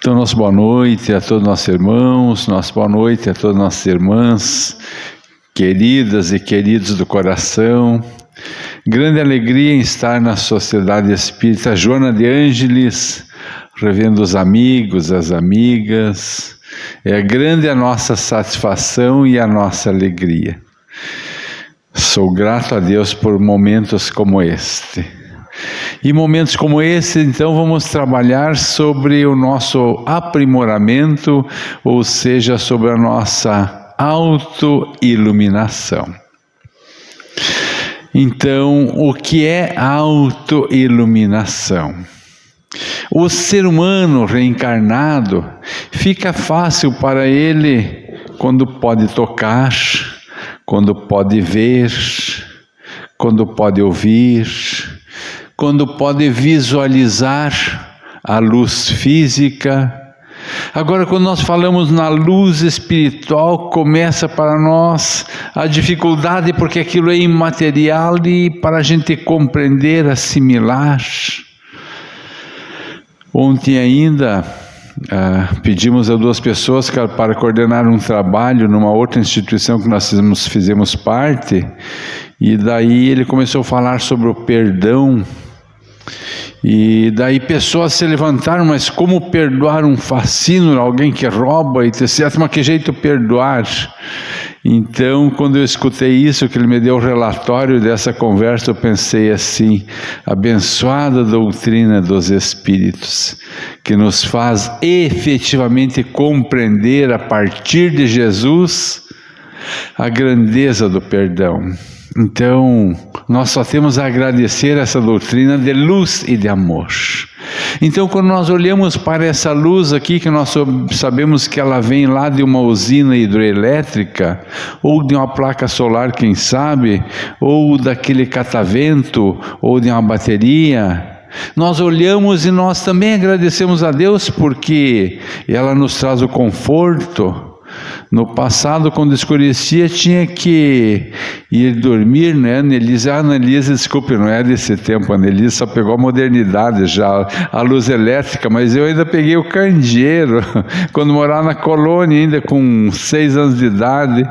Então, nossa boa noite a todos os nossos irmãos, nossa boa noite a todas as nossas irmãs, queridas e queridos do coração. Grande alegria em estar na Sociedade Espírita Joana de Ângeles, revendo os amigos, as amigas. É grande a nossa satisfação e a nossa alegria. Sou grato a Deus por momentos como este. E momentos como esse, então, vamos trabalhar sobre o nosso aprimoramento, ou seja, sobre a nossa autoiluminação. Então, o que é autoiluminação? O ser humano reencarnado, fica fácil para ele quando pode tocar, quando pode ver, quando pode ouvir, quando pode visualizar a luz física. Agora, quando nós falamos na luz espiritual, começa para nós a dificuldade, porque aquilo é imaterial e para a gente compreender, assimilar. Ontem ainda pedimos a duas pessoas para coordenar um trabalho numa outra instituição que nós fizemos parte, e daí ele começou a falar sobre o perdão. E daí pessoas se levantaram, mas como perdoar um fascínio, alguém que rouba, e etc. Mas que jeito perdoar? Então, quando eu escutei isso, que ele me deu o relatório dessa conversa, eu pensei assim: abençoada doutrina dos Espíritos, que nos faz efetivamente compreender a partir de Jesus a grandeza do perdão. Então, nós só temos a agradecer essa doutrina de luz e de amor. Então, quando nós olhamos para essa luz aqui, que nós sabemos que ela vem lá de uma usina hidroelétrica, ou de uma placa solar, quem sabe, ou daquele catavento, ou de uma bateria, nós olhamos e nós também agradecemos a Deus, porque ela nos traz o conforto. No passado, quando escurecia, tinha que ir dormir, né? Annelise, desculpe, não é desse tempo, a Annelise só pegou a modernidade já, a luz elétrica, mas eu ainda peguei o candeeiro, quando morava na colônia, ainda com 6 anos de idade.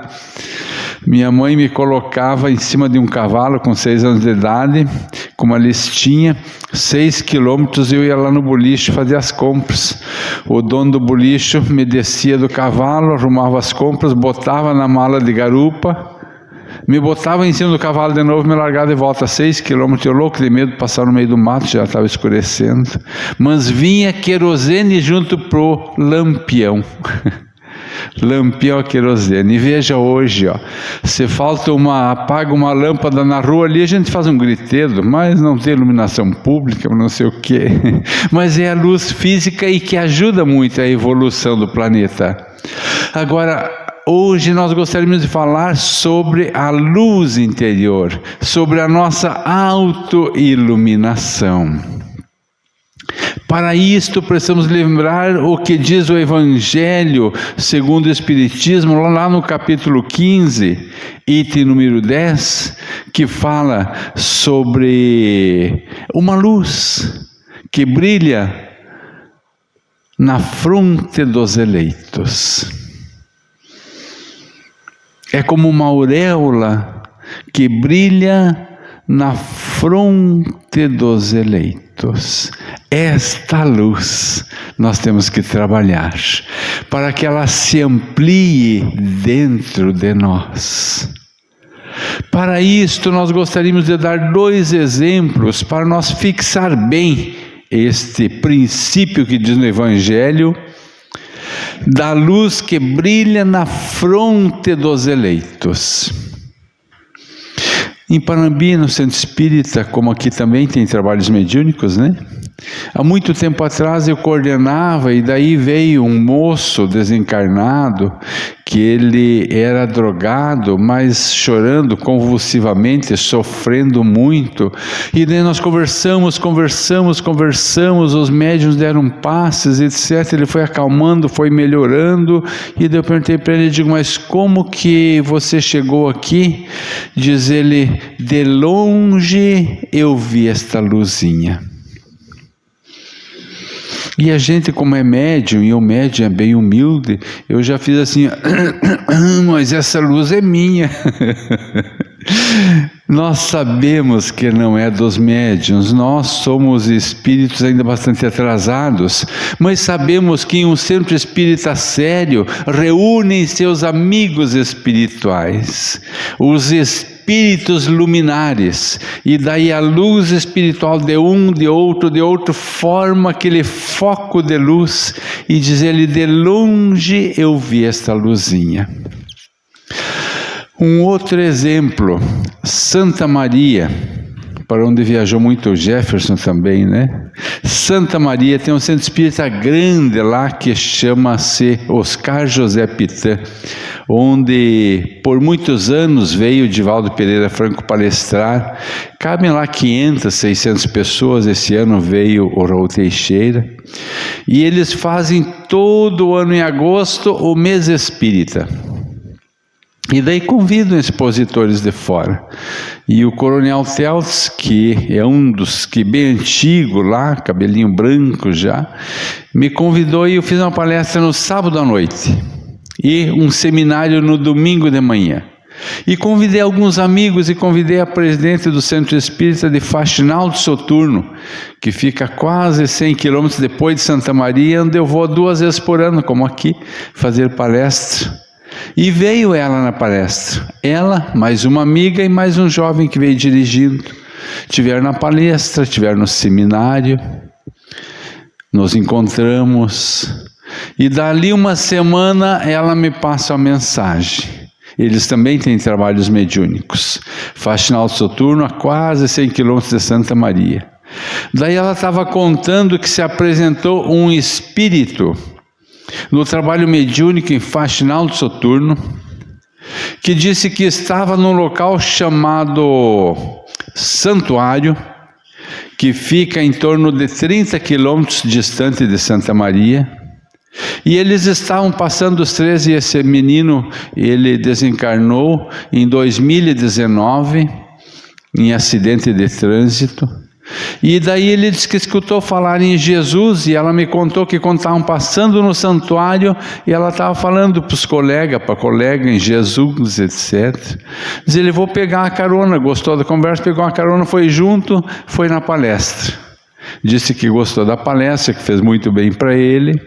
Minha mãe me colocava em cima de um cavalo com 6 anos de idade, com uma listinha, 6 quilômetros, eu ia lá no boliche fazer as compras. O dono do boliche me descia do cavalo, arrumava as compras, botava na mala de garupa, me botava em cima do cavalo de novo, me largava de volta, 6 quilômetros, eu louco de medo de passar no meio do mato, já estava escurecendo. Mas vinha querosene junto pro lampião. Lampião a querosene. E veja hoje, ó, se apaga uma lâmpada na rua ali, a gente faz um griteiro, mas não tem iluminação pública, não sei o quê. Mas é a luz física e que ajuda muito a evolução do planeta. Agora, hoje nós gostaríamos de falar sobre a luz interior, sobre a nossa autoiluminação. Para isto, precisamos lembrar o que diz o Evangelho segundo o Espiritismo, lá no capítulo 15, item número 10, que fala sobre uma luz que brilha na fronte dos eleitos. É como uma auréola que brilha na fronte dos eleitos. Esta luz nós temos que trabalhar para que ela se amplie dentro de nós. Para isto, nós gostaríamos de dar 2 exemplos para nós fixar bem este princípio que diz no Evangelho da luz que brilha na fronte dos eleitos. Em Panambi, no Centro Espírita, como aqui também tem trabalhos mediúnicos, né? Há muito tempo atrás eu coordenava, e daí veio um moço desencarnado, que ele era drogado, mas chorando convulsivamente, sofrendo muito. E daí nós conversamos, os médiuns deram passes, etc. Ele foi acalmando, foi melhorando, e daí eu perguntei para ele, digo, mas como que você chegou aqui? Diz ele, de longe eu vi esta luzinha. E a gente, como é médium, e o médium é bem humilde, eu já fiz assim, mas essa luz é minha. Nós sabemos que não é dos médiuns, nós somos espíritos ainda bastante atrasados, mas sabemos que em um centro espírita sério reúnem seus amigos espirituais, os espíritos luminares, e daí a luz espiritual de um, de outro, forma aquele foco de luz, e diz ele, de longe eu vi esta luzinha. Um outro exemplo, Santa Maria, para onde viajou muito o Jefferson também, né? Santa Maria tem um centro espírita grande lá que chama-se Oscar José Pitã, onde por muitos anos veio Divaldo Pereira Franco palestrar. Cabem lá 500, 600 pessoas. Esse ano veio o Raul Teixeira. E eles fazem todo ano em agosto o mês espírita. E daí convidam expositores de fora. E o Coronel Teltz, que é um dos que bem antigo lá, cabelinho branco já, me convidou e eu fiz uma palestra no sábado à noite. E um seminário no domingo de manhã. E convidei alguns amigos e convidei a presidente do Centro Espírita de Faxinal do Soturno, que fica quase 100 quilômetros depois de Santa Maria, onde eu vou 2 vezes por ano, como aqui, fazer palestra. E veio ela na palestra, ela, mais uma amiga e mais um jovem que veio dirigindo. Tiveram na palestra, tiveram no seminário, nos encontramos, e dali uma semana ela me passa a mensagem. Eles também têm trabalhos mediúnicos, Faxinal do Soturno, a quase 100 quilômetros de Santa Maria. Daí ela estava contando que se apresentou um espírito no trabalho mediúnico em Faxinal do Soturno, que disse que estava num local chamado Santuário, que fica em torno de 30 quilômetros distante de Santa Maria, e eles estavam passando os 13, e esse menino, ele desencarnou em 2019, em acidente de trânsito. E daí ele disse que escutou falar em Jesus, e ela me contou que quando estavam passando no santuário, e ela estava falando para os colegas, para colega em Jesus, etc. Diz ele, vou pegar a carona, gostou da conversa, pegou uma carona, foi junto, foi na palestra. Disse que gostou da palestra, que fez muito bem para ele,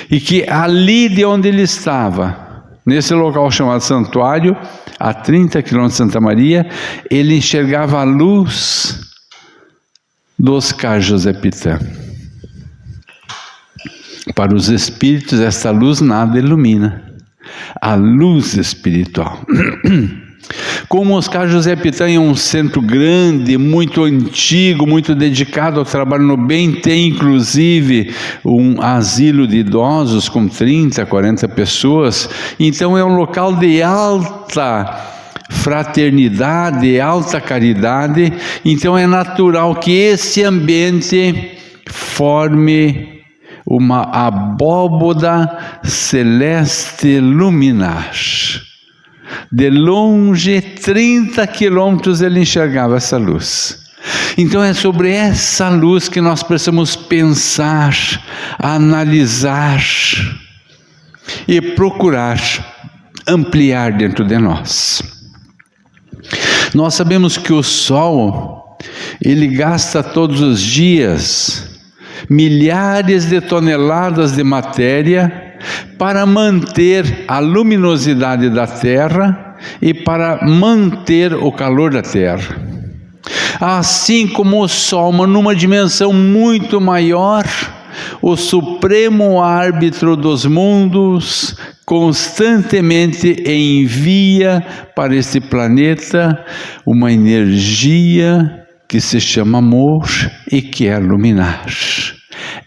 e que ali de onde ele estava, nesse local chamado Santuário, a 30 quilômetros de Santa Maria, ele enxergava a luz do Oscar José Pitã. Para os espíritos, essa luz nada ilumina. A luz espiritual. Como Oscar José Pitã é um centro grande, muito antigo, muito dedicado ao trabalho no bem, tem inclusive um asilo de idosos com 30, 40 pessoas, então é um local de alta fraternidade, alta caridade, então é natural que esse ambiente forme uma abóboda celeste luminar. De longe, 30 quilômetros ele enxergava essa luz. Então é sobre essa luz que nós precisamos pensar, analisar e procurar ampliar dentro de nós. Nós sabemos que o Sol, ele gasta todos os dias milhares de toneladas de matéria para manter a luminosidade da Terra e para manter o calor da Terra. Assim como o Sol, numa dimensão muito maior, o supremo árbitro dos mundos constantemente envia para este planeta uma energia que se chama amor e quer iluminar.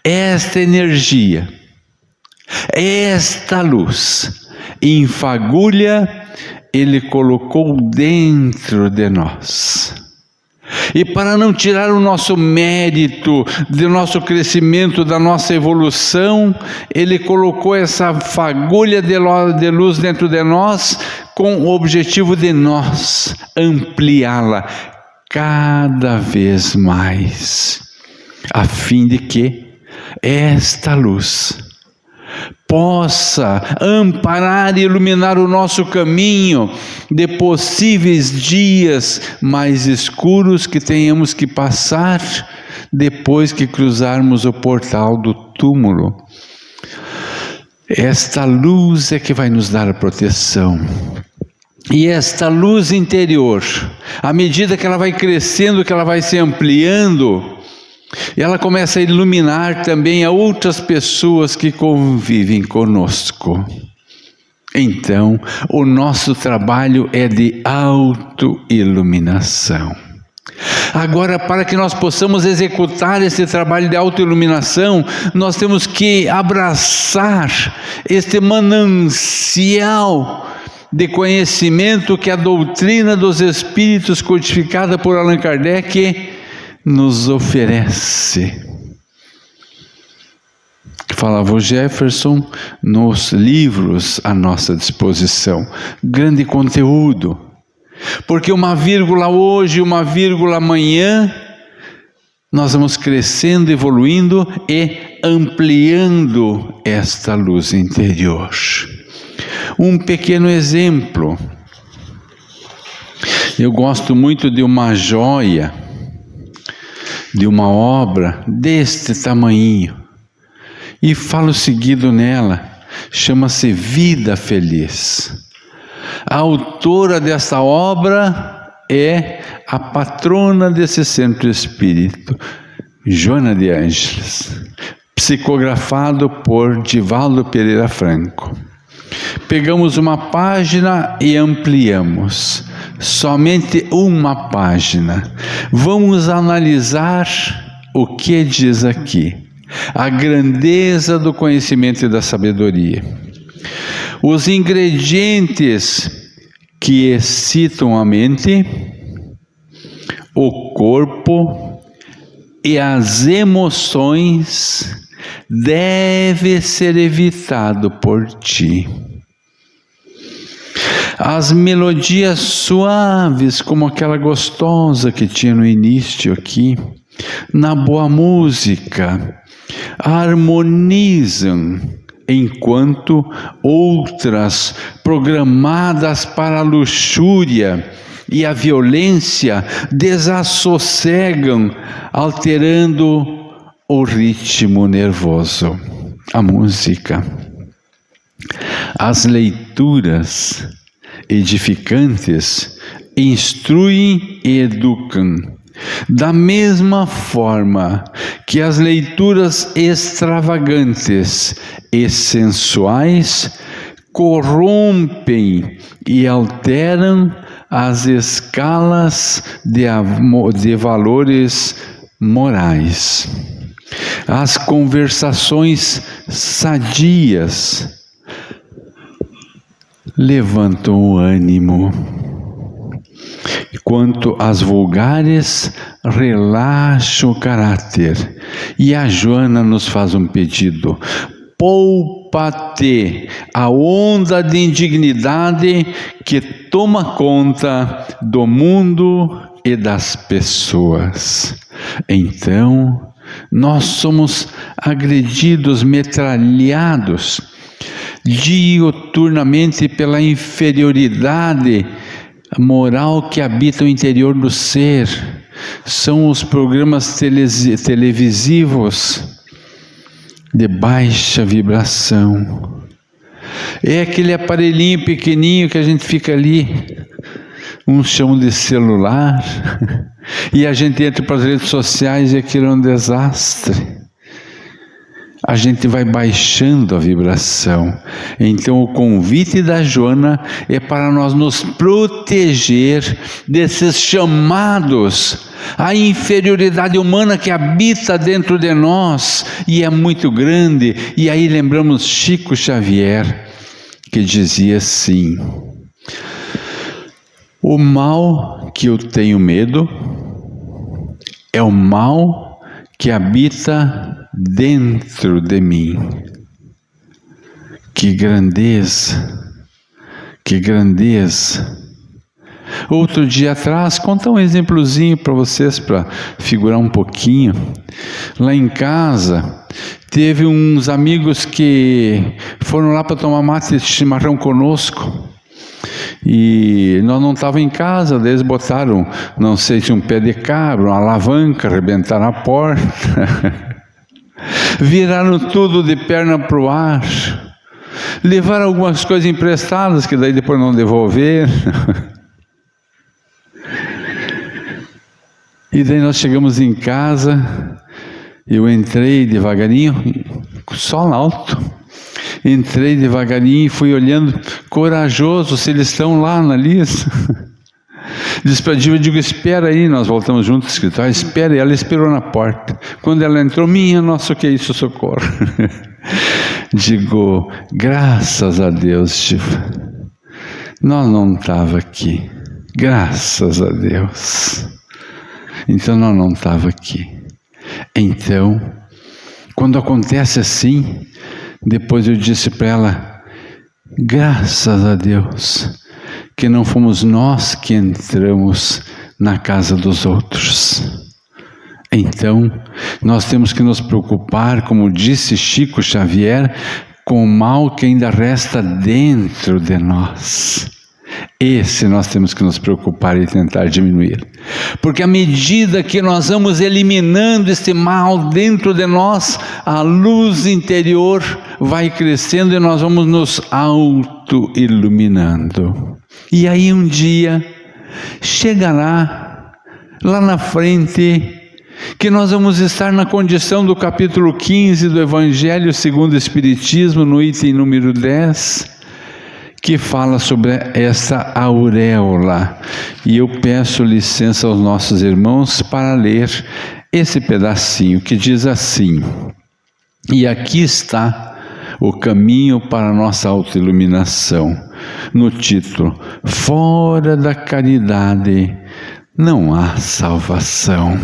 Esta energia, esta luz, em fagulha, ele colocou dentro de nós. E para não tirar o nosso mérito, do nosso crescimento, da nossa evolução, ele colocou essa fagulha de luz dentro de nós, com o objetivo de nós ampliá-la cada vez mais, a fim de que esta luz possa amparar e iluminar o nosso caminho de possíveis dias mais escuros que tenhamos que passar depois que cruzarmos o portal do túmulo. Esta luz é que vai nos dar a proteção. E esta luz interior, à medida que ela vai crescendo, que ela vai se ampliando, ela começa a iluminar também a outras pessoas que convivem conosco. Então, o nosso trabalho é de autoiluminação. Agora, para que nós possamos executar esse trabalho de autoiluminação, nós temos que abraçar este manancial de conhecimento que a doutrina dos Espíritos, codificada por Allan Kardec, nos oferece. Falava o Jefferson nos livros à nossa disposição. Grande conteúdo. Porque uma vírgula hoje, uma vírgula amanhã, nós vamos crescendo, evoluindo e ampliando esta luz interior. Um pequeno exemplo. Eu gosto muito de uma joia, de uma obra deste tamanho, e falo seguido nela, chama-se Vida Feliz. A autora dessa obra é a patrona desse centro espírita, Joana de Ângeles, psicografado por Divaldo Pereira Franco. Pegamos uma página e ampliamos, somente uma página. Vamos analisar o que diz aqui, a grandeza do conhecimento e da sabedoria. Os ingredientes que excitam a mente, o corpo e as emoções deve ser evitado por ti. As melodias suaves, como aquela gostosa que tinha no início aqui, na boa música, harmonizam, enquanto outras programadas para a luxúria e a violência desassossegam, alterando o ritmo nervoso. A música. As leituras edificantes instruem e educam, da mesma forma que as leituras extravagantes e sensuais corrompem e alteram as escalas de valores morais. As conversações sadias levantam o ânimo, quanto as vulgares relaxam o caráter. E a Joana nos faz um pedido: poupa-te a onda de indignidade que toma conta do mundo e das pessoas. Então, nós somos agredidos, metralhados diuturnamente pela inferioridade moral que habita o interior do ser. São os programas televisivos de baixa vibração. É aquele aparelhinho pequenininho que a gente fica ali, um chão de celular, e a gente entra para as redes sociais e aquilo é um desastre. A gente vai baixando a vibração. Então o convite da Joana é para nós nos proteger desses chamados à inferioridade humana que habita dentro de nós e é muito grande. E aí lembramos Chico Xavier, que dizia assim: o mal que eu tenho medo é o mal que habita dentro de mim. Que grandeza, que grandeza. Outro dia atrás, contar um exemplozinho para vocês, para figurar um pouquinho. Lá em casa, teve uns amigos que foram lá para tomar mate e chimarrão conosco. E nós não estávamos em casa, daí eles botaram, não sei se um pé de cabra, uma alavanca, arrebentaram a porta. Viraram tudo de perna para o ar. Levaram algumas coisas emprestadas, que daí depois não devolveram. E daí nós chegamos em casa, eu entrei devagarinho, sol alto, entrei devagarinho e fui olhando, corajoso, se eles estão lá na lista. Despediu, eu digo, espera aí, nós voltamos juntos ao escritório, espera, e ela esperou na porta. Quando ela entrou, minha nossa, o que é isso, socorro? Digo, graças a Deus, Chiva, nós não estávamos aqui, graças a Deus. Então nós não estávamos aqui. Então, quando acontece assim, depois eu disse para ela, graças a Deus, que não fomos nós que entramos na casa dos outros. Então, nós temos que nos preocupar, como disse Chico Xavier, com o mal que ainda resta dentro de nós. Esse nós temos que nos preocupar e tentar diminuir. Porque à medida que nós vamos eliminando este mal dentro de nós, a luz interior vai crescendo e nós vamos nos auto-iluminando. E aí um dia chegará lá na frente que nós vamos estar na condição do capítulo 15 do Evangelho segundo o Espiritismo, no item número 10, que fala sobre essa auréola. E eu peço licença aos nossos irmãos para ler esse pedacinho que diz assim: e aqui está o caminho para a nossa autoiluminação. No título, fora da caridade não há salvação.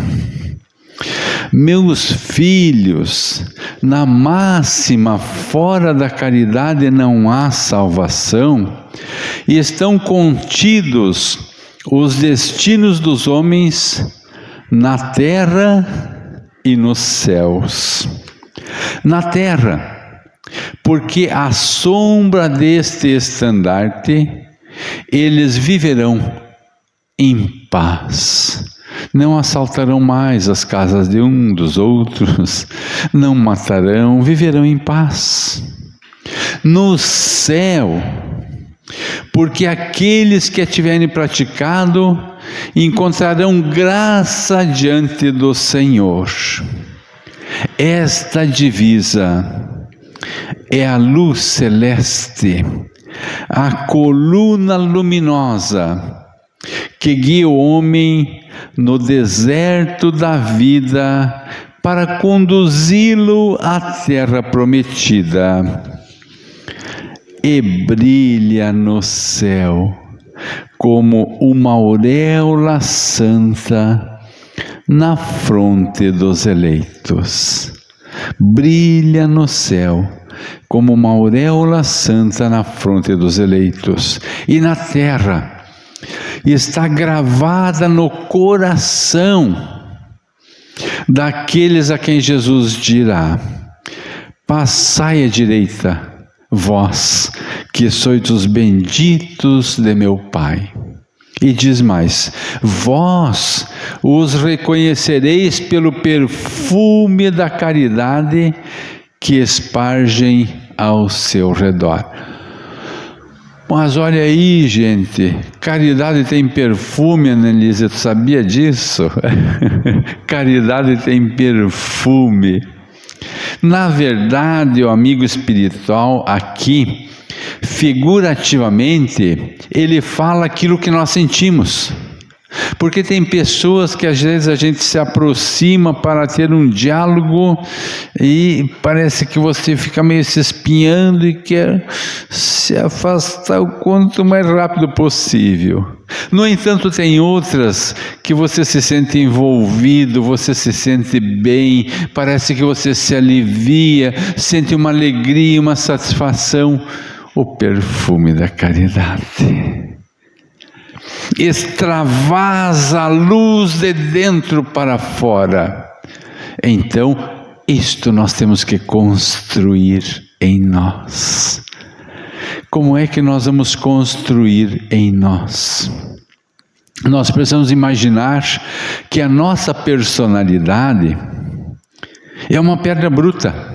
Meus filhos, na máxima fora da caridade não há salvação, e estão contidos os destinos dos homens na terra e nos céus. Na terra, porque à sombra deste estandarte eles viverão em paz. Não assaltarão mais as casas de um dos outros, não matarão, viverão em paz. No céu, porque aqueles que a tiverem praticado encontrarão graça diante do Senhor. Esta divisa é a luz celeste, a coluna luminosa que guia o homem no deserto da vida para conduzi-lo à terra prometida. E brilha no céu como uma auréola santa na fronte dos eleitos. Brilha no céu como uma auréola santa na fronte dos eleitos. E na terra está gravada no coração daqueles a quem Jesus dirá: passai à direita, vós que sois os benditos de meu Pai. E diz mais: vós os reconhecereis pelo perfume da caridade que espargem ao seu redor. Mas olha aí, gente, caridade tem perfume, Annelise, tu sabia disso? Caridade tem perfume. Na verdade, o amigo espiritual aqui, figurativamente, ele fala aquilo que nós sentimos. Porque tem pessoas que às vezes a gente se aproxima para ter um diálogo e parece que você fica meio se espinhando e quer se afastar o quanto mais rápido possível. No entanto, tem outras que você se sente envolvido, você se sente bem, parece que você se alivia, sente uma alegria, uma satisfação, o perfume da caridade. extravasa a luz de dentro para fora. Então, isto nós temos que construir em nós. Como é que nós vamos construir em nós? Nós precisamos imaginar que a nossa personalidade é uma pedra bruta,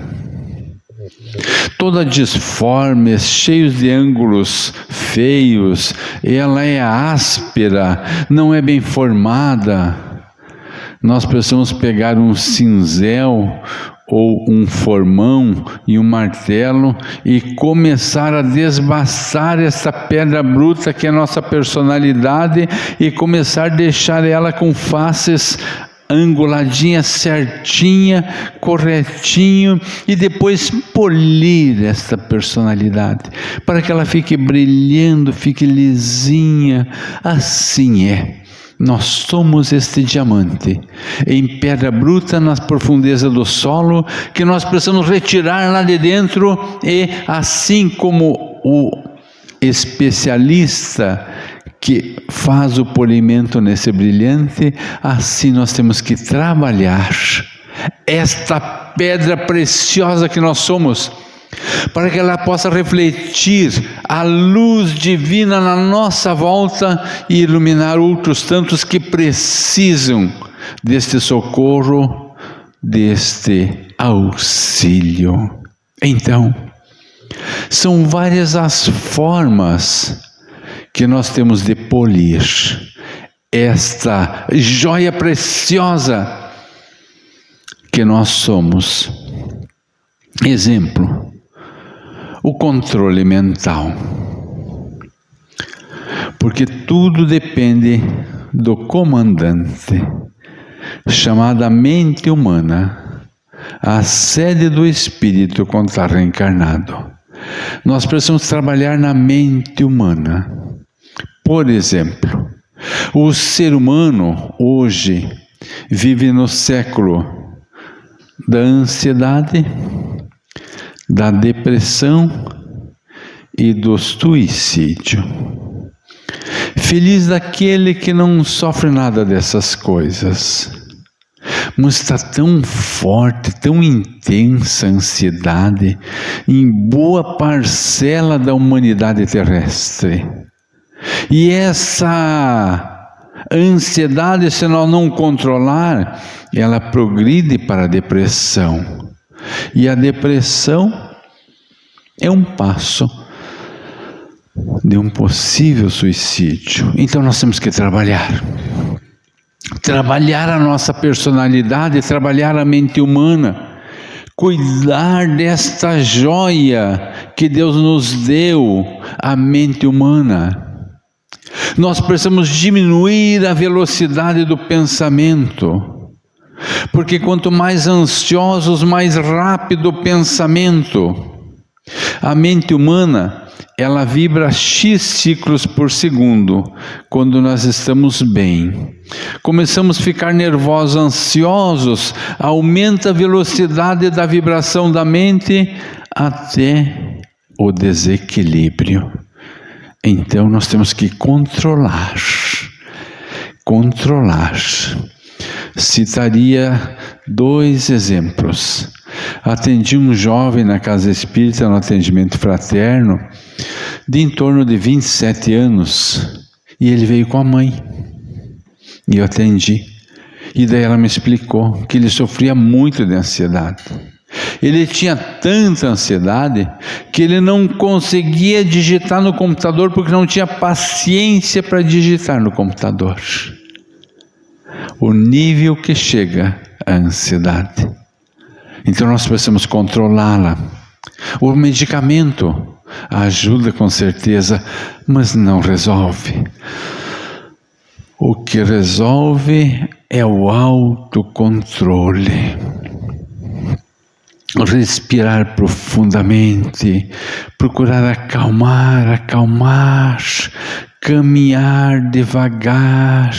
toda disforme, cheia de ângulos feios, ela é áspera, não é bem formada. Nós precisamos pegar um cinzel ou um formão e um martelo e começar a desbastar essa pedra bruta que é a nossa personalidade e começar a deixar ela com faces anguladinha, certinha, corretinho, e depois polir esta personalidade, para que ela fique brilhando, fique lisinha. Assim é. Nós somos este diamante, em pedra bruta, nas profundezas do solo, que nós precisamos retirar lá de dentro, e assim como o especialista que faz o polimento nesse brilhante, assim nós temos que trabalhar esta pedra preciosa que nós somos, para que ela possa refletir a luz divina na nossa volta e iluminar outros tantos que precisam deste socorro, deste auxílio. Então, são várias as formas que nós temos de polir esta joia preciosa que nós somos. Exemplo, o controle mental. Porque tudo depende do comandante, chamada mente humana, a sede do espírito quando está reencarnado. Nós precisamos trabalhar na mente humana. Por exemplo, o ser humano hoje vive no século da ansiedade, da depressão e do suicídio. Feliz daquele que não sofre nada dessas coisas. Mas está tão forte, tão intensa a ansiedade em boa parcela da humanidade terrestre. E essa ansiedade, se nós não controlar, ela progride para a depressão. E a depressão é um passo de um possível suicídio. Então nós temos que trabalhar a nossa personalidade, trabalhar a mente humana, cuidar desta joia que Deus nos deu, a mente humana. Nós precisamos diminuir a velocidade do pensamento, porque quanto mais ansiosos, mais rápido o pensamento. A mente humana, ela vibra X ciclos por segundo quando nós estamos bem. Começamos a ficar nervosos, ansiosos, aumenta a velocidade da vibração da mente até o desequilíbrio. Então nós temos que controlar. Citaria 2 exemplos. Atendi um jovem na casa espírita, no atendimento fraterno, de em torno de 27 anos, e ele veio com a mãe, e eu atendi, e daí ela me explicou que ele sofria muito de ansiedade. Ele tinha tanta ansiedade que ele não conseguia digitar no computador porque não tinha paciência para digitar no computador. O nível que chega a ansiedade. Então nós precisamos controlá-la. O medicamento ajuda com certeza, mas não resolve. O que resolve é o autocontrole. Respirar profundamente, procurar acalmar, caminhar devagar,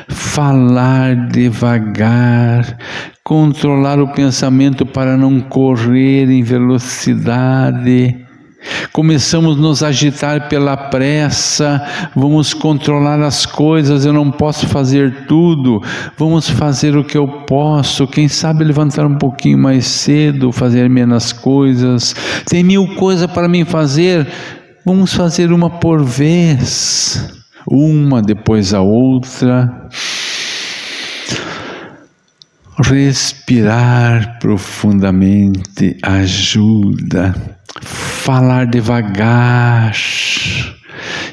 falar devagar, controlar o pensamento para não correr em velocidade, começamos a nos agitar pela pressa, vamos controlar as coisas, eu não posso fazer tudo, vamos fazer o que eu posso, quem sabe levantar um pouquinho mais cedo, fazer menos coisas, tem 1000 coisas para mim fazer, vamos fazer uma por vez, uma depois a outra. Respirar profundamente ajuda. Falar devagar.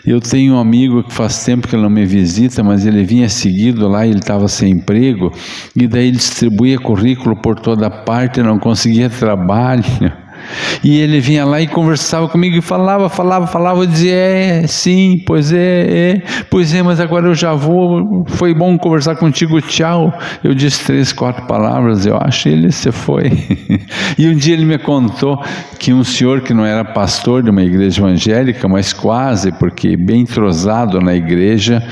Eu tenho um amigo que faz tempo que ele não me visita, mas ele vinha seguido lá, ele estava sem emprego, e daí ele distribuía currículo por toda parte, não conseguia trabalho. E ele vinha lá e conversava comigo e falava, eu dizia, sim, pois é, mas agora eu já vou, foi bom conversar contigo, tchau. Eu disse 3, 4 palavras, eu acho, e ele se foi. E um dia ele me contou que um senhor que não era pastor de uma igreja evangélica, mas quase, porque bem entrosado na igreja,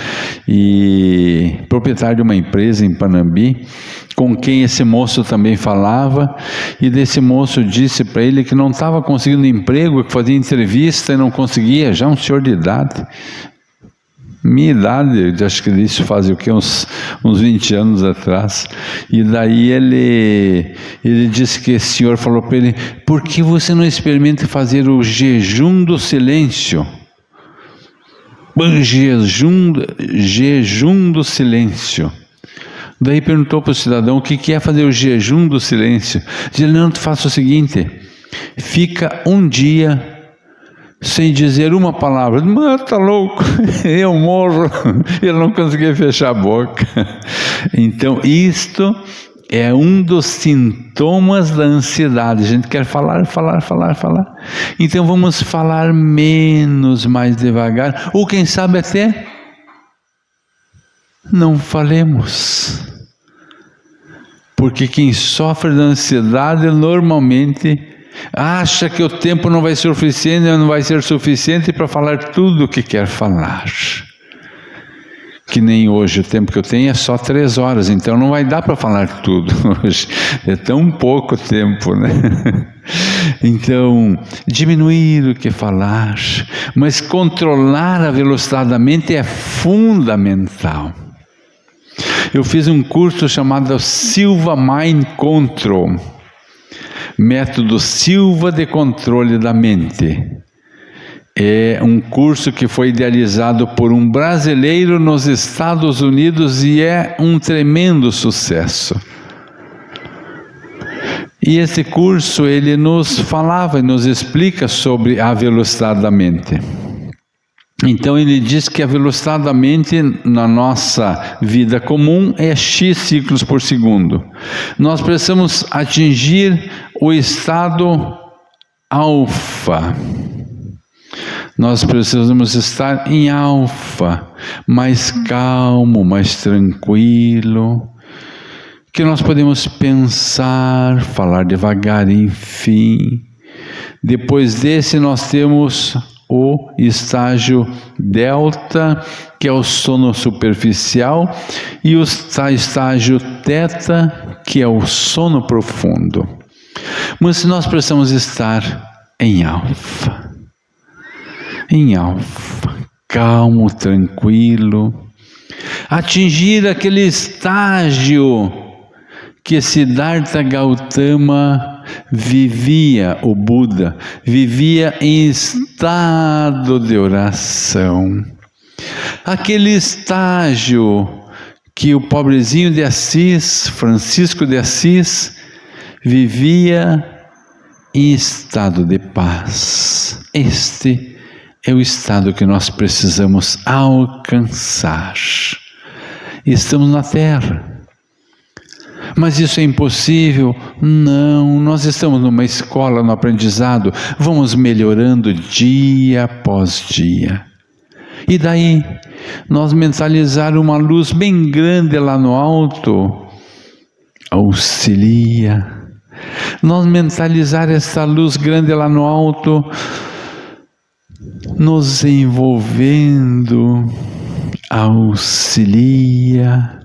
e proprietário de uma empresa em Panambi, com quem esse moço também falava, e desse moço disse para ele que não estava conseguindo emprego, que fazia entrevista e não conseguia, já um senhor de idade, minha idade, acho que isso faz o que, uns 20 anos atrás, e daí ele disse que esse senhor falou para ele, por que você não experimenta fazer o jejum do silêncio? Jejum do silêncio. Daí perguntou para o cidadão o que é fazer o jejum do silêncio. Diz ele, não, tu faça o seguinte, fica um dia sem dizer uma palavra. Mas tá louco, eu morro. Ele não conseguia fechar a boca. Então isto é um dos sintomas da ansiedade. A gente quer falar. Então vamos falar menos, mais devagar. Ou quem sabe até não falemos. Porque quem sofre da ansiedade normalmente acha que o tempo não vai ser suficiente para falar tudo o que quer falar. Que nem hoje, o tempo que eu tenho é só 3 horas, então não vai dar para falar tudo hoje. É tão pouco tempo, né? Então, diminuir o que falar, mas controlar a velocidade da mente é fundamental. Eu fiz um curso chamado Silva Mind Control, método Silva de controle da mente. É um curso que foi idealizado por um brasileiro nos Estados Unidos e é um tremendo sucesso. E esse curso ele nos falava e nos explica sobre a velocidade da mente. Então ele diz que a velocidade da mente na nossa vida comum é x ciclos por segundo. Nós precisamos atingir o estado alfa. Nós precisamos estar em alfa, mais calmo, mais tranquilo, que nós podemos pensar, falar devagar, enfim. Depois desse nós temos o estágio delta, que é o sono superficial, e o estágio teta, que é o sono profundo. Mas nós precisamos estar em alfa, calmo, tranquilo, atingir aquele estágio que Siddhartha Gautama vivia, o Buda, vivia em estado de oração. Aquele estágio que o pobrezinho de Assis, Francisco de Assis, vivia em estado de paz. Este é o estado que nós precisamos alcançar. Estamos na Terra. Mas isso é impossível? Não, nós estamos numa escola, no aprendizado, vamos melhorando dia após dia. E daí, nós mentalizar uma luz bem grande lá no alto, auxilia. Nós mentalizar essa luz grande lá no alto, nos envolvendo, auxilia.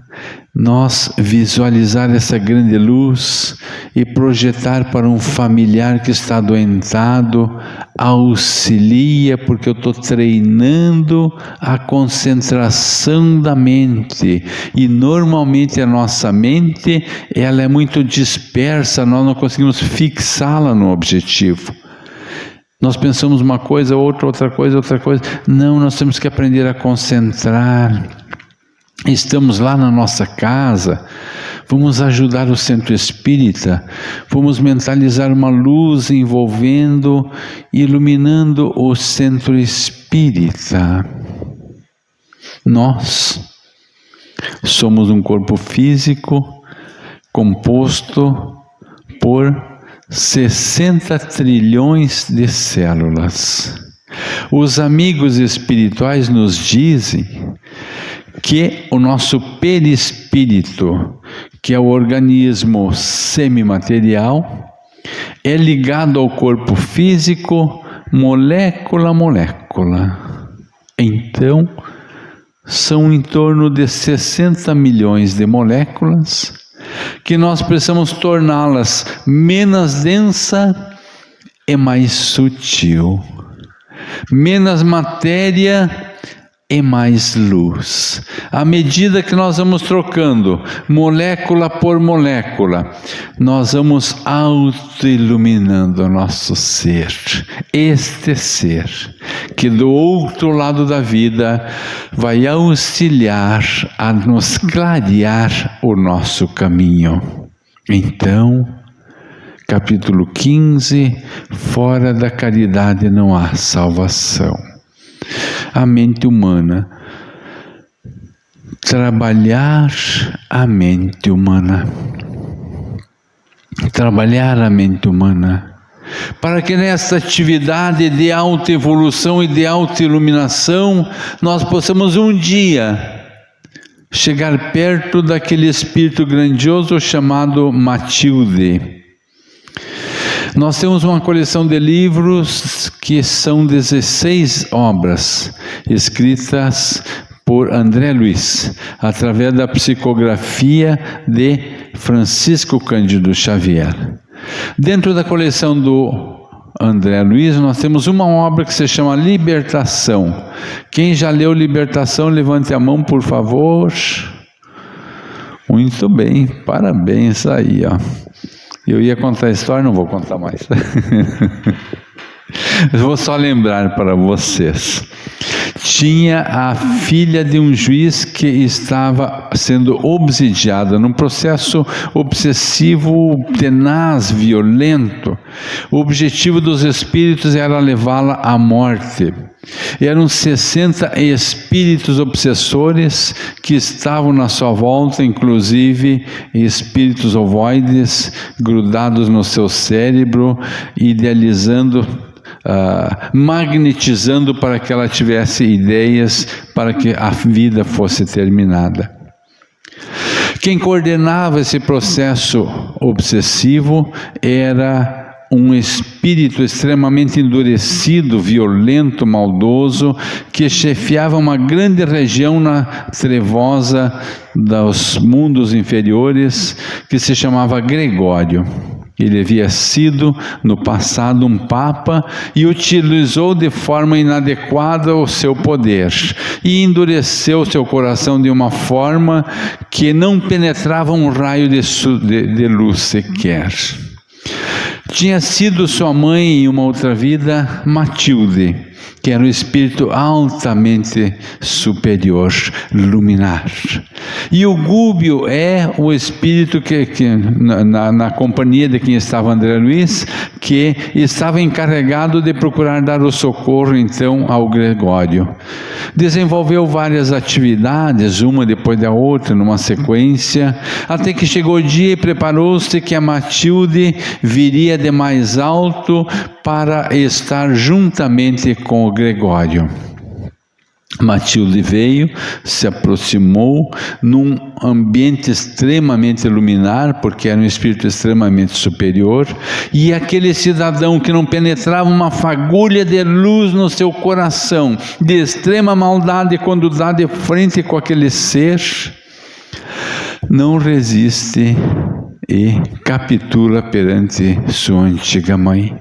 Nós visualizar essa grande luz e projetar para um familiar que está adoentado, auxilia, porque eu estou treinando a concentração da mente. E normalmente a nossa mente, ela é muito dispersa, nós não conseguimos fixá-la no objetivo. Nós pensamos uma coisa, outra coisa. Não, nós temos que aprender a concentrar. Estamos lá na nossa casa, vamos ajudar o centro espírita, vamos mentalizar uma luz envolvendo, iluminando o centro espírita. Nós somos um corpo físico composto por 60 trilhões de células. Os amigos espirituais nos dizem que o nosso perispírito, que é o organismo semimaterial, é ligado ao corpo físico, molécula a molécula. Então, são em torno de 60 milhões de moléculas que nós precisamos torná-las menos densa e mais sutil, menos matéria e mais luz. À medida que nós vamos trocando molécula por molécula, nós vamos auto-iluminando o nosso ser. Este ser, que do outro lado da vida vai auxiliar a nos clarear o nosso caminho. Então, capítulo 15, fora da caridade não há salvação. A mente humana, trabalhar a mente humana, para que nesta atividade de autoevolução e de autoiluminação nós possamos um dia chegar perto daquele espírito grandioso chamado Matilde. Nós temos uma coleção de livros que são 16 obras escritas por André Luiz, através da psicografia de Francisco Cândido Xavier. Dentro da coleção do André Luiz, nós temos uma obra que se chama Libertação. Quem já leu Libertação, levante a mão, por favor. Muito bem, parabéns aí, ó. Eu ia contar a história, não vou contar mais. Eu vou só lembrar para vocês. Tinha a filha de um juiz que estava sendo obsidiada num processo obsessivo, tenaz, violento. O objetivo dos espíritos era levá-la à morte. Eram 60 espíritos obsessores que estavam na sua volta, inclusive espíritos ovoides grudados no seu cérebro, idealizando, magnetizando para que ela tivesse ideias para que a vida fosse terminada. Quem coordenava esse processo obsessivo era um espírito extremamente endurecido, violento, maldoso, que chefiava uma grande região na trevosa dos mundos inferiores, que se chamava Gregório. Ele havia sido, no passado, um papa e utilizou de forma inadequada o seu poder e endureceu seu coração de uma forma que não penetrava um raio de luz sequer. Tinha sido sua mãe em uma outra vida Matilde, que era um espírito altamente superior, luminar. E o Gúbio é o espírito que na companhia de quem estava André Luiz, que estava encarregado de procurar dar o socorro então ao Gregório. Desenvolveu várias atividades, uma depois da outra, numa sequência, até que chegou o dia e preparou-se que a Matilde viria de mais alto para estar juntamente com o Gregório. Matilde veio, se aproximou num ambiente extremamente luminar, porque era um espírito extremamente superior, e aquele cidadão que não penetrava uma fagulha de luz no seu coração, de extrema maldade, quando dá de frente com aquele ser, não resiste e capitula perante sua antiga mãe.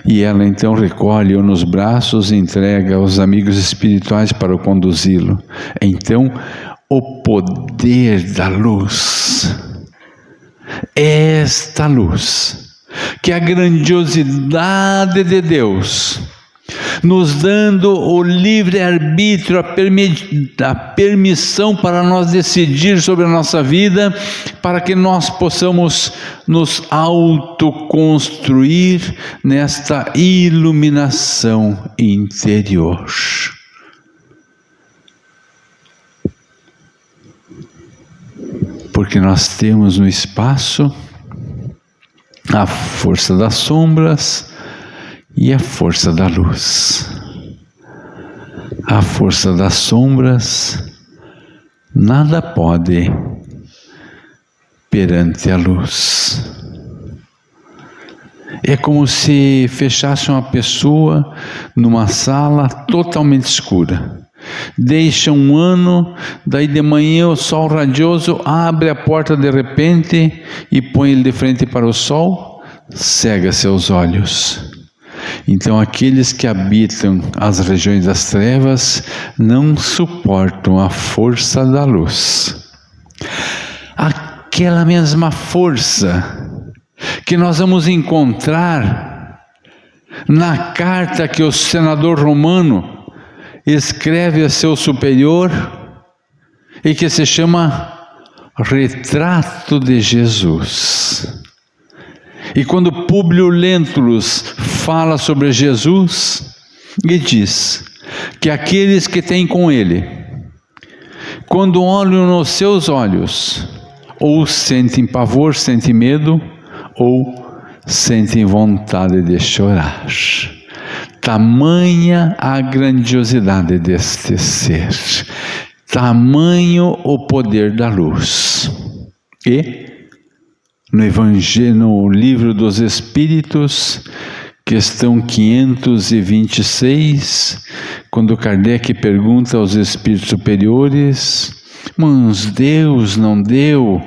E ela então recolhe-o nos braços e entrega aos amigos espirituais para o conduzi-lo. Então, o poder da luz, esta luz, que é a grandiosidade de Deus, nos dando o livre-arbítrio, a permissão para nós decidir sobre a nossa vida, para que nós possamos nos autoconstruir nesta iluminação interior. Porque nós temos no espaço a força das sombras e a força da luz. A força das sombras nada pode perante a luz. É como se fechasse uma pessoa numa sala totalmente escura. Deixa um ano, daí de manhã o sol radioso abre a porta de repente e põe ele de frente para o sol, cega seus olhos. Então aqueles que habitam as regiões das trevas não suportam a força da luz. Aquela mesma força que nós vamos encontrar na carta que o senador romano escreve a seu superior e que se chama Retrato de Jesus. E quando Públio Lentulus fala sobre Jesus, ele diz que aqueles que têm com ele, quando olham nos seus olhos, ou sentem pavor, sentem medo, ou sentem vontade de chorar. Tamanha a grandiosidade deste ser, tamanho o poder da luz. E no Evangelho, no Livro dos Espíritos, questão 526, quando Kardec pergunta aos espíritos superiores: mas Deus não deu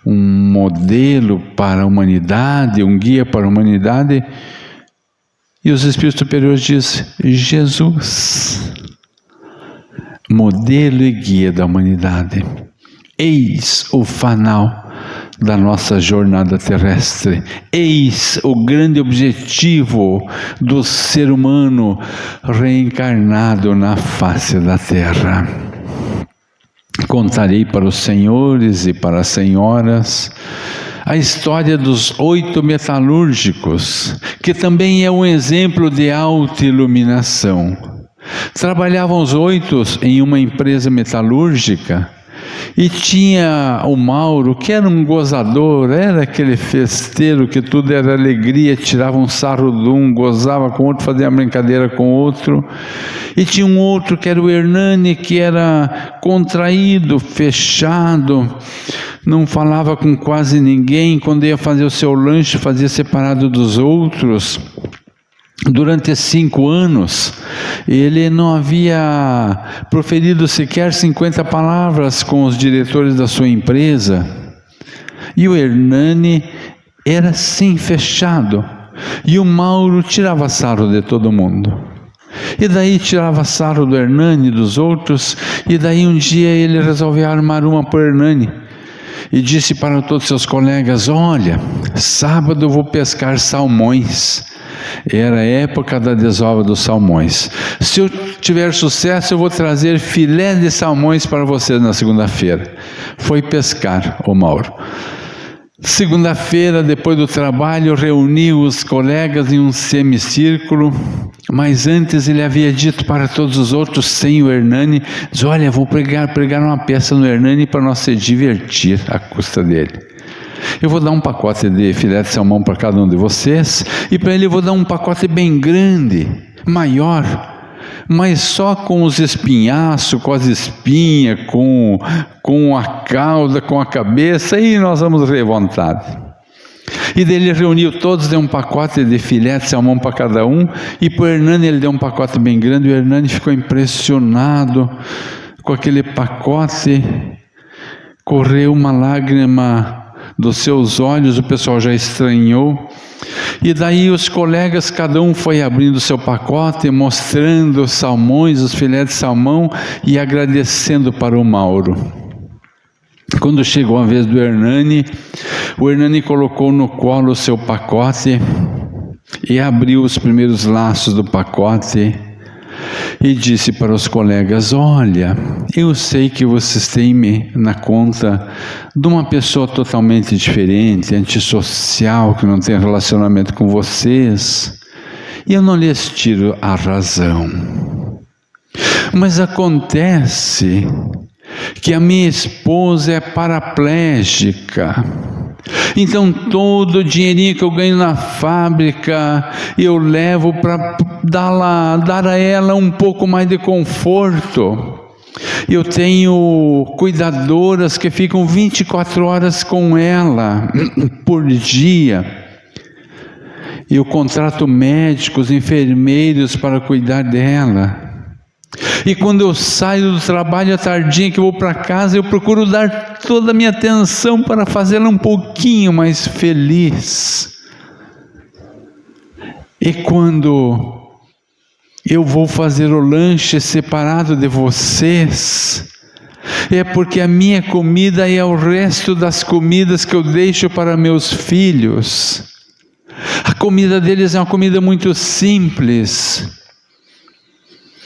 um modelo para a humanidade, um guia para a humanidade? E os espíritos superiores dizem: Jesus, modelo e guia da humanidade. Eis o fanal da nossa jornada terrestre. Eis o grande objetivo do ser humano reencarnado na face da terra. Contarei para os senhores e para as senhoras a história dos 8 metalúrgicos, que também é um exemplo de autoiluminação. Trabalhavam os 8 em uma empresa metalúrgica e tinha o Mauro, que era um gozador, era aquele festeiro que tudo era alegria, tirava um sarro de um, gozava com o outro, fazia brincadeira com o outro. E tinha um outro que era o Hernani, que era contraído, fechado, não falava com quase ninguém. Quando ia fazer o seu lanche, fazia separado dos outros. Durante 5 anos, ele não havia proferido sequer 50 palavras com os diretores da sua empresa. E o Hernani era assim, fechado. E o Mauro tirava sarro de todo mundo. E daí tirava sarro do Hernani e dos outros. E daí um dia ele resolveu armar uma para o Hernani. E disse para todos seus colegas: olha, sábado eu vou pescar salmões. Era a época da desova dos salmões. Se eu tiver sucesso, eu vou trazer filé de salmões para vocês na segunda-feira. Foi pescar o Mauro. Segunda-feira, depois do trabalho, reuniu os colegas em um semicírculo, mas antes ele havia dito para todos os outros, sem o Hernani, diz: olha, vou pregar uma peça no Hernani para nós se divertir à custa dele. Eu vou dar um pacote de filé de salmão para cada um de vocês, e para ele eu vou dar um pacote bem grande, maior, mas só com os espinhaços, com as espinhas, com a cauda, com a cabeça, e nós vamos ver à vontade. E daí ele reuniu todos, deu um pacote de filé de salmão para cada um, e para o Hernani ele deu um pacote bem grande. O Hernani ficou impressionado com aquele pacote, correu uma lágrima dos seus olhos, o pessoal já estranhou. E daí os colegas, cada um foi abrindo seu pacote, mostrando os salmões, os filés de salmão e agradecendo para o Mauro. Quando chegou a vez do Hernani, o Hernani colocou no colo o seu pacote e abriu os primeiros laços do pacote e disse para os colegas: olha, eu sei que vocês têm na conta de uma pessoa totalmente diferente, antissocial, que não tem relacionamento com vocês, e eu não lhes tiro a razão. Mas acontece que a minha esposa é paraplégica. Então todo o dinheirinho que eu ganho na fábrica eu levo para dar a ela um pouco mais de conforto. Eu tenho cuidadoras que ficam 24 horas com ela por dia. Eu contrato médicos, enfermeiros para cuidar dela. E quando eu saio do trabalho à tardinha que eu vou para casa, eu procuro dar toda a minha atenção para fazê-la um pouquinho mais feliz. E quando eu vou fazer o lanche separado de vocês, é porque a minha comida é o resto das comidas que eu deixo para meus filhos. A comida deles é uma comida muito simples.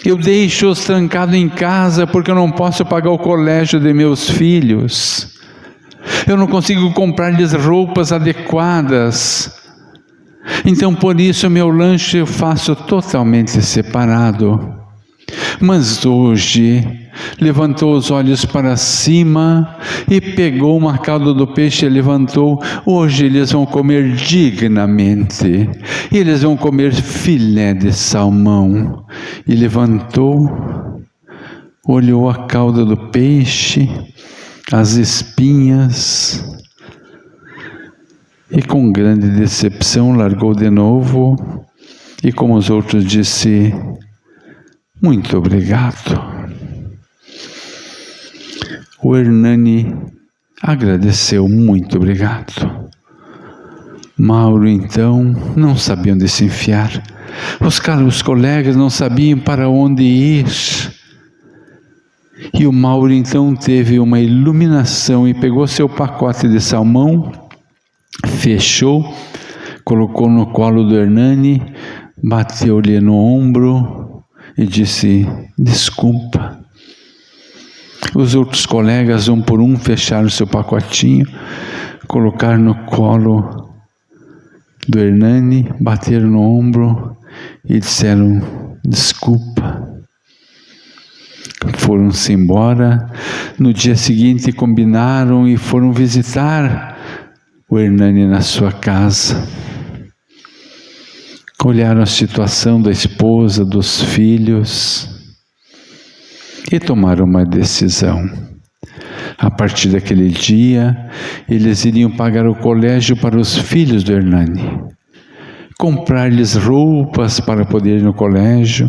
Eu deixo-os trancados em casa porque eu não posso pagar o colégio de meus filhos. Eu não consigo comprar-lhes roupas adequadas. Então, por isso, meu lanche eu faço totalmente separado. Mas hoje, levantou os olhos para cima e pegou uma cauda do peixe e levantou. Hoje eles vão comer dignamente. E eles vão comer filé de salmão. E levantou, olhou a cauda do peixe, as espinhas, e com grande decepção largou de novo, e como os outros disse: muito obrigado. O Hernani agradeceu: muito obrigado. Mauro então não sabia onde se enfiar. Os colegas não sabiam para onde ir. E o Mauro então teve uma iluminação e pegou seu pacote de salmão, fechou, colocou no colo do Hernani, bateu-lhe no ombro e disse: desculpa. Os outros colegas, um por um, fecharam seu pacotinho, colocaram no colo do Hernani, bateram no ombro e disseram: desculpa. Foram-se embora. No dia seguinte combinaram e foram visitar o Hernani na sua casa. Olharam a situação da esposa, dos filhos e tomaram uma decisão. A partir daquele dia, eles iriam pagar o colégio para os filhos do Hernani, comprar-lhes roupas para poder ir no colégio,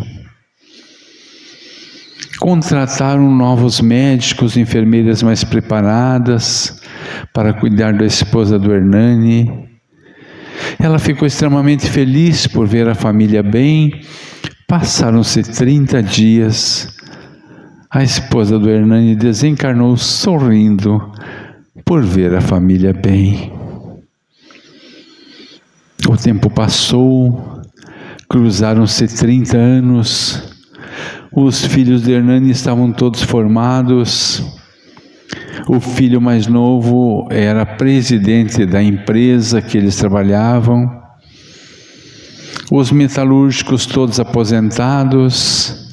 contrataram novos médicos, enfermeiras mais preparadas para cuidar da esposa do Hernani. Ela ficou extremamente feliz por ver a família bem. Passaram-se 30 dias. A esposa do Hernani desencarnou sorrindo por ver a família bem. O tempo passou, cruzaram-se 30 anos, os filhos de Hernani estavam todos formados. O filho mais novo era presidente da empresa que eles trabalhavam, os metalúrgicos todos aposentados.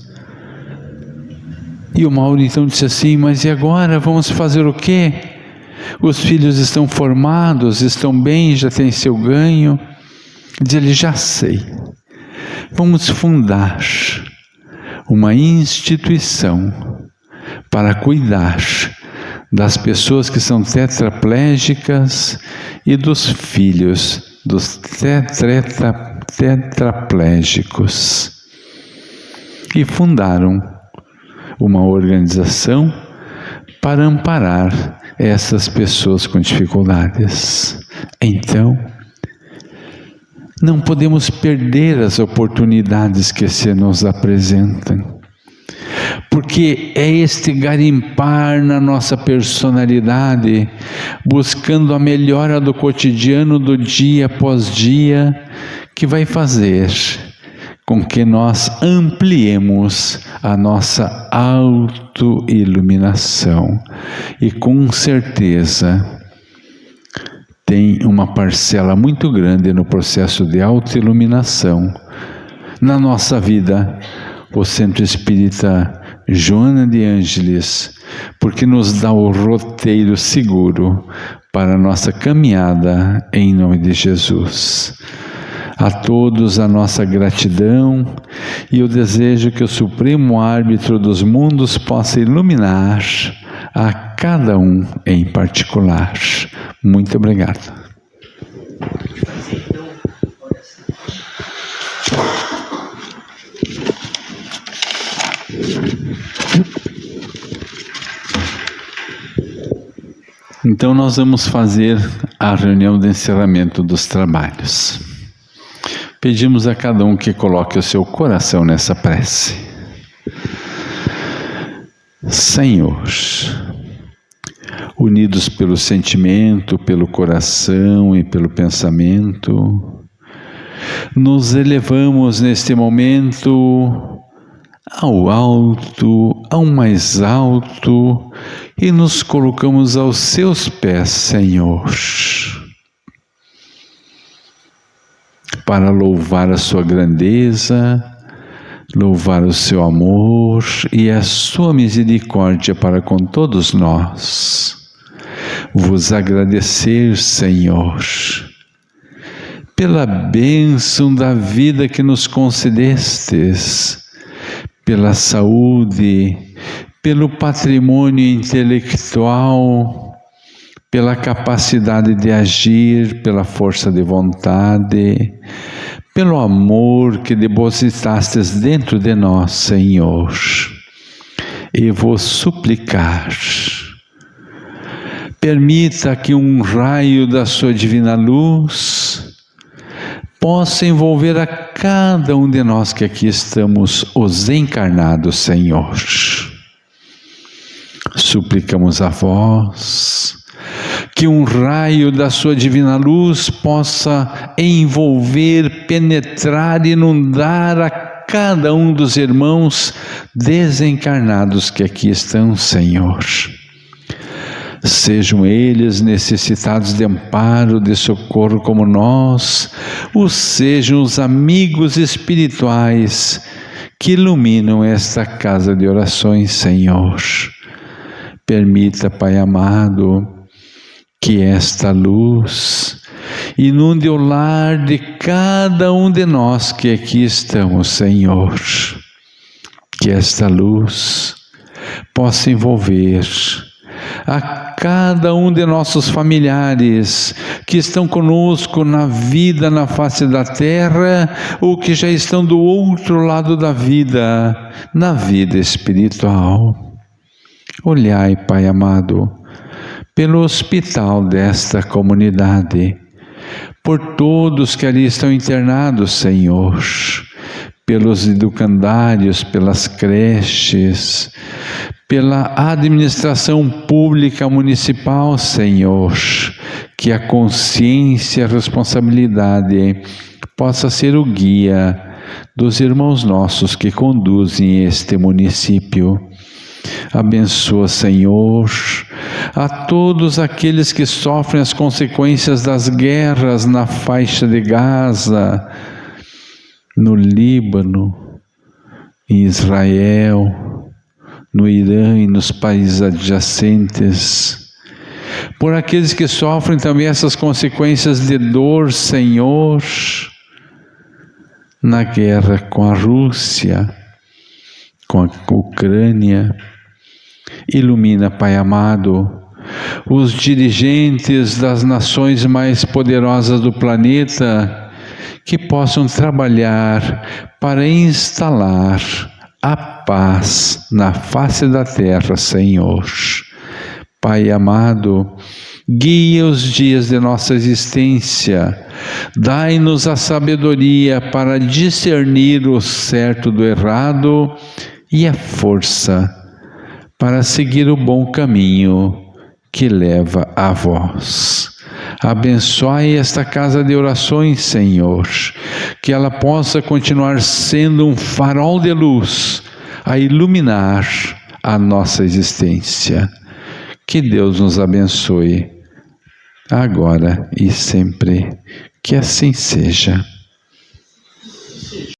E o Mauro então disse assim: mas e agora? Vamos fazer o quê? Os filhos estão formados, estão bem, já têm seu ganho. Diz ele: já sei. Vamos fundar uma instituição para cuidar das pessoas que são tetraplégicas e dos filhos dos tetraplégicos. E fundaram uma organização para amparar essas pessoas com dificuldades. Então, não podemos perder as oportunidades que se nos apresentam, porque é este garimpar na nossa personalidade, buscando a melhora do cotidiano, do dia após dia, que vai fazer com que nós ampliemos a nossa autoiluminação. E com certeza tem uma parcela muito grande no processo de autoiluminação na nossa vida, o Centro Espírita Joana de Ângeles, porque nos dá o roteiro seguro para a nossa caminhada em nome de Jesus. A todos a nossa gratidão e o desejo que o Supremo Árbitro dos mundos possa iluminar a cada um em particular. Muito obrigado. Então nós vamos fazer a reunião de encerramento dos trabalhos. Pedimos a cada um que coloque o seu coração nessa prece. Senhor, unidos pelo sentimento, pelo coração e pelo pensamento, nos elevamos neste momento ao alto, ao mais alto, e nos colocamos aos seus pés, Senhor, para louvar a sua grandeza, louvar o seu amor e a sua misericórdia para com todos nós. Vos agradecer, Senhor, pela bênção da vida que nos concedestes, pela saúde, pelo patrimônio intelectual, pela capacidade de agir, pela força de vontade, pelo amor que depositastes dentro de nós, Senhor. E vos suplicar, permita que um raio da sua divina luz possa envolver a cada um de nós que aqui estamos, os encarnados, Senhor. Suplicamos a vós que um raio da sua divina luz possa envolver, penetrar, inundar a cada um dos irmãos desencarnados que aqui estão, Senhor. Sejam eles necessitados de amparo, de socorro como nós, ou sejam os amigos espirituais que iluminam esta casa de orações, Senhor. Permita, Pai amado, que esta luz inunde o lar de cada um de nós que aqui estamos, Senhor. Que esta luz possa envolver a cada um de nossos familiares que estão conosco na vida, na face da terra, ou que já estão do outro lado da vida, na vida espiritual. Olhai, Pai amado, pelo hospital desta comunidade, por todos que ali estão internados, Senhor, pelos educandários, pelas creches, pela administração pública municipal, Senhor, que a consciência e a responsabilidade possa ser o guia dos irmãos nossos que conduzem este município. Abençoa, Senhor, a todos aqueles que sofrem as consequências das guerras na faixa de Gaza, no Líbano, em Israel, no Irã e nos países adjacentes. Por aqueles que sofrem também essas consequências de dor, Senhor, na guerra com a Rússia, com a Ucrânia. Ilumina, Pai amado, os dirigentes das nações mais poderosas do planeta, que possam trabalhar para instalar a paz na face da terra, Senhor. Pai amado, guia os dias de nossa existência, dai-nos a sabedoria para discernir o certo do errado e a força para seguir o bom caminho que leva a vós. Abençoai esta casa de orações, Senhor, que ela possa continuar sendo um farol de luz a iluminar a nossa existência. Que Deus nos abençoe, agora e sempre. Que assim seja.